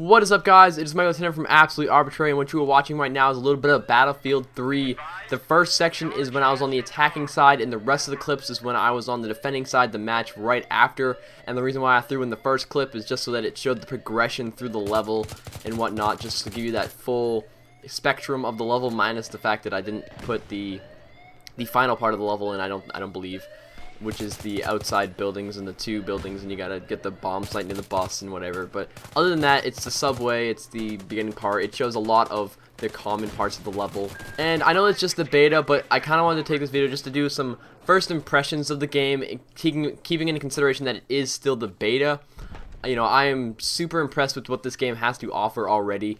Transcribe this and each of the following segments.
What is up, guys? It is Michael Tanner from Absolutely Arbitrary, and what you are watching right now is a little bit of Battlefield 3. The first section is when I was on the attacking side, and the rest of the clips is when I was on the defending side, the match right after. And the reason why I threw in the first clip is just so that it showed the progression through the level and whatnot, just to give you that full spectrum of the level, minus the fact that I didn't put the final part of the level in, I don't believe, which is the outside buildings and the two buildings, and you gotta get the bomb sight into the bus and whatever. But other than that, it's the subway, it's the beginning part. It shows a lot of the common parts of the level. And I know it's just the beta, but I kind of wanted to take this video just to do some first impressions of the game, keeping into consideration that it is still the beta. You know, I am super impressed with what this game has to offer already.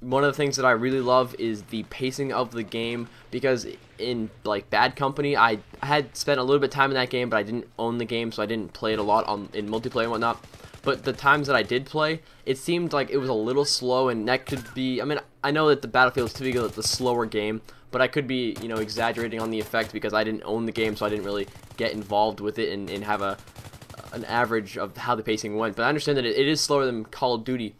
One of the things that I really love is the pacing of the game, because in like Bad Company, I had spent a little bit of time in that game, but I didn't own the game, so I didn't play it a lot in multiplayer and whatnot. But the times that I did play, it seemed like it was a little slow, and that could be, I mean, I know that the Battlefield is typically the slower game, but I could be, you know, exaggerating on the effect because I didn't own the game, so I didn't really get involved with it and have an average of how the pacing went. But I understand that it is slower than Call of Duty.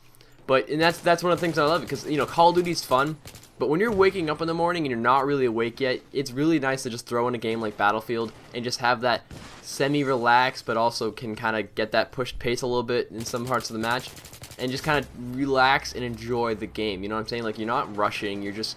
And that's one of the things that I love, because, you know, Call of Duty's fun, but when you're waking up in the morning and you're not really awake yet, it's really nice to just throw in a game like Battlefield and just have that semi-relaxed, but also can kind of get that pushed pace a little bit in some parts of the match, and just kind of relax and enjoy the game. You know what I'm saying? Like, you're not rushing, you're just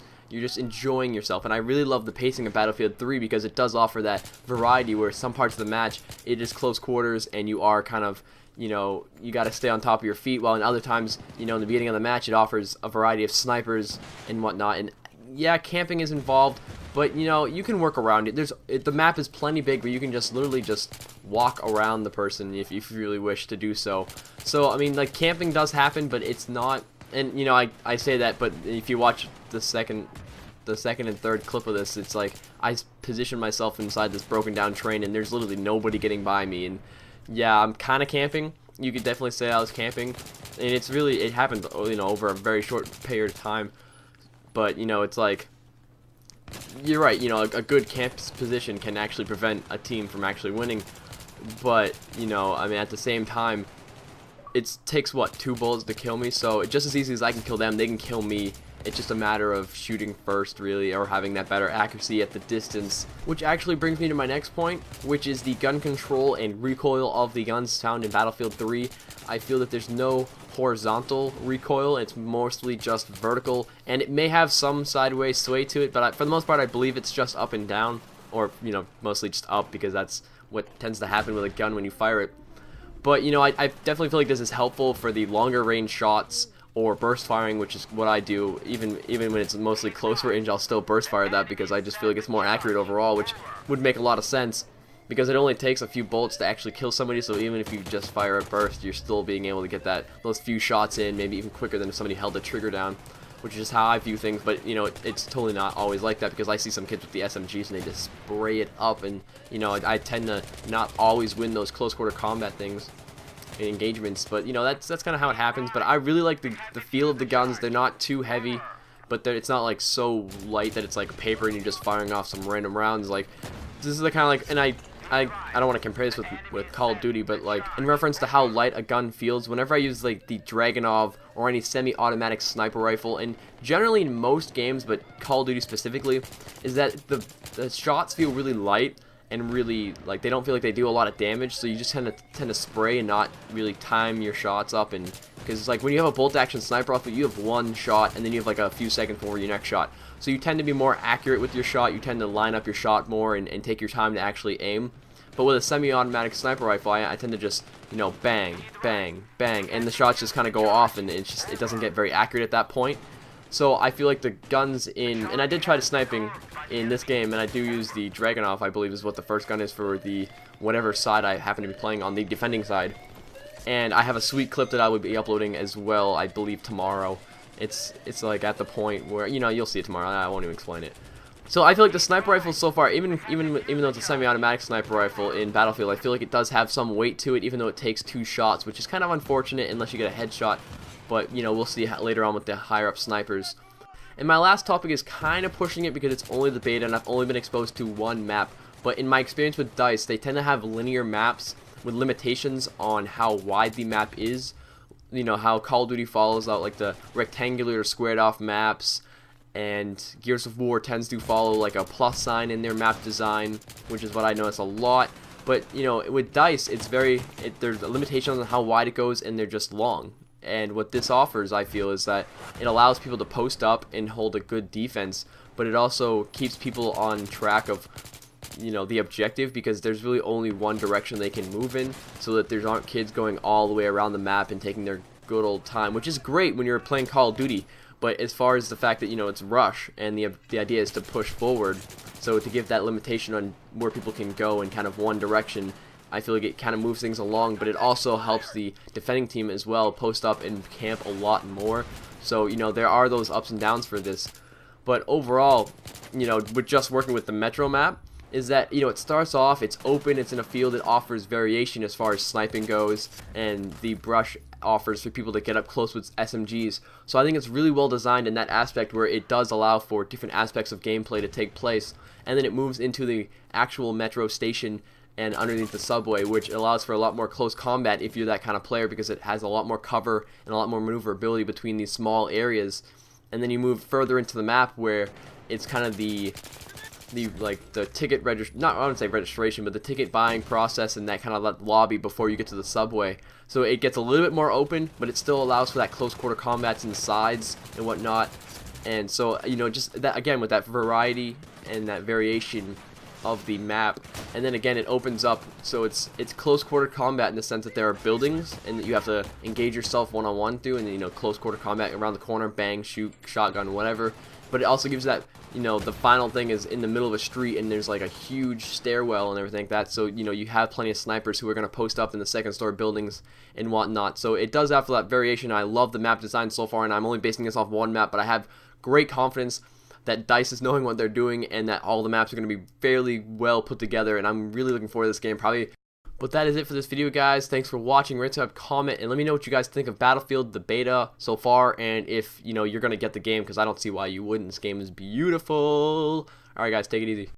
enjoying yourself. And I really love the pacing of Battlefield 3 because it does offer that variety where some parts of the match it is close quarters and you are kind of, you know, you got to stay on top of your feet, while in other times, you know, in the beginning of the match, it offers a variety of snipers and whatnot. And yeah, camping is involved, but, you know, you can work around it. The map is plenty big, but you can just literally just walk around the person if you really wish to do so. So, I mean, like, camping does happen, but it's not, and, you know, I say that, but if you watch the second and third clip of this, it's like I position myself inside this broken down train, and there's literally nobody getting by me. And yeah, I'm kind of camping. You could definitely say I was camping, and it happened, you know, over a very short period of time. But, you know, it's like, you're right, you know, a good camp position can actually prevent a team from actually winning. But, you know, I mean, at the same time, it takes, what, 2 bullets to kill me? So just as easy as I can kill them, they can kill me. It's just a matter of shooting first, really, or having that better accuracy at the distance. Which actually brings me to my next point, which is the gun control and recoil of the guns found in Battlefield 3. I feel that there's no horizontal recoil, it's mostly just vertical, and it may have some sideways sway to it, but for the most part I believe it's just up and down, or, you know, mostly just up, because that's what tends to happen with a gun when you fire it. But, you know, I definitely feel like this is helpful for the longer range shots, or burst firing, which is what I do. Even when it's mostly close range, I'll still burst fire that because I just feel like it's more accurate overall, which would make a lot of sense because it only takes a few bullets to actually kill somebody. So even if you just fire a burst, you're still being able to get those few shots in, maybe even quicker than if somebody held the trigger down, which is just how I view things. But, you know, it's totally not always like that, because I see some kids with the SMGs and they just spray it up, and, you know, I tend to not always win those close quarter combat things. Engagements, but, you know, that's kind of how it happens. But I really like the feel of the guns. They're not too heavy, but it's not like so light that it's like paper and you're just firing off some random rounds. Like, this is the kind of, like, and I don't want to compare this with Call of Duty, but, like, in reference to how light a gun feels, whenever I use, like, the Dragunov or any semi-automatic sniper rifle, and generally in most games, but Call of Duty specifically, is that the shots feel really light and really, like, they don't feel like they do a lot of damage, so you just tend to spray and not really time your shots up. And because it's like when you have a bolt action sniper rifle, you have one shot and then you have like a few seconds before your next shot, so you tend to be more accurate with your shot. You tend to line up your shot more and take your time to actually aim. But with a semi-automatic sniper rifle, I tend to just, you know, bang, bang, bang, and the shots just kind of go off, and it doesn't get very accurate at that point. So I feel like the guns and I did try to sniping in this game, and I do use the Dragunov, I believe is what the first gun is for the whatever side I happen to be playing on, the defending side. And I have a sweet clip that I would be uploading as well, I believe tomorrow. It's like at the point where, you know, you'll see it tomorrow. I won't even explain it. So I feel like the sniper rifle so far, even though it's a semi-automatic sniper rifle in Battlefield, I feel like it does have some weight to it, even though it takes 2 shots, which is kind of unfortunate unless you get a headshot. But, you know, we'll see later on with the higher up snipers. And my last topic is kind of pushing it because it's only the beta and I've only been exposed to one map. But in my experience with DICE, they tend to have linear maps with limitations on how wide the map is. you know, how Call of Duty follows out like the rectangular or squared off maps, and Gears of War tends to follow like a plus sign in their map design, which is what I notice a lot. But you know, with DICE, there's limitations on how wide it goes, and they're just long. And what this offers, I feel, is that it allows people to post up and hold a good defense, but it also keeps people on track of, you know, the objective, because there's really only one direction they can move in, so that there aren't kids going all the way around the map and taking their good old time, which is great when you're playing Call of Duty. But as far as the fact that, you know, it's rush, and the idea is to push forward, so to give that limitation on where people can go in kind of one direction, I feel like it kind of moves things along, but it also helps the defending team as well post up and camp a lot more. So, you know, there are those ups and downs for this. But overall, you know, with just working with the Metro map, is that, you know, it starts off, it's open, it's in a field, it offers variation as far as sniping goes, and the brush offers for people to get up close with SMGs. So I think it's really well designed in that aspect, where it does allow for different aspects of gameplay to take place, and then it moves into the actual Metro station and underneath the subway, which allows for a lot more close combat if you're that kind of player, because it has a lot more cover and a lot more maneuverability between these small areas. And then you move further into the map, where it's kind of the ticket registration, but the ticket buying process and that kind of lobby before you get to the subway. So it gets a little bit more open, but it still allows for that close quarter combats in the sides and whatnot. And so, you know, just that, again, with that variety and that variation of the map, and then again it opens up, so it's close quarter combat in the sense that there are buildings and that you have to engage yourself one-on-one through, and, you know, close quarter combat around the corner, bang, shoot, shotgun, whatever. But it also gives that, you know, the final thing is in the middle of a street, and there's like a huge stairwell and everything like that, so, you know, you have plenty of snipers who are going to post up in the second story buildings and whatnot. So it does have that variation. I love the map design so far, and I'm only basing this off one map, but I have great confidence that DICE is knowing what they're doing, and that all the maps are going to be fairly well put together, and I'm really looking forward to this game. But that is it for this video, guys. Thanks for watching. Rate, subscribe, comment, and let me know what you guys think of Battlefield, the beta so far, and if, you know, you're going to get the game, because I don't see why you wouldn't. This game is beautiful. Alright, guys, take it easy.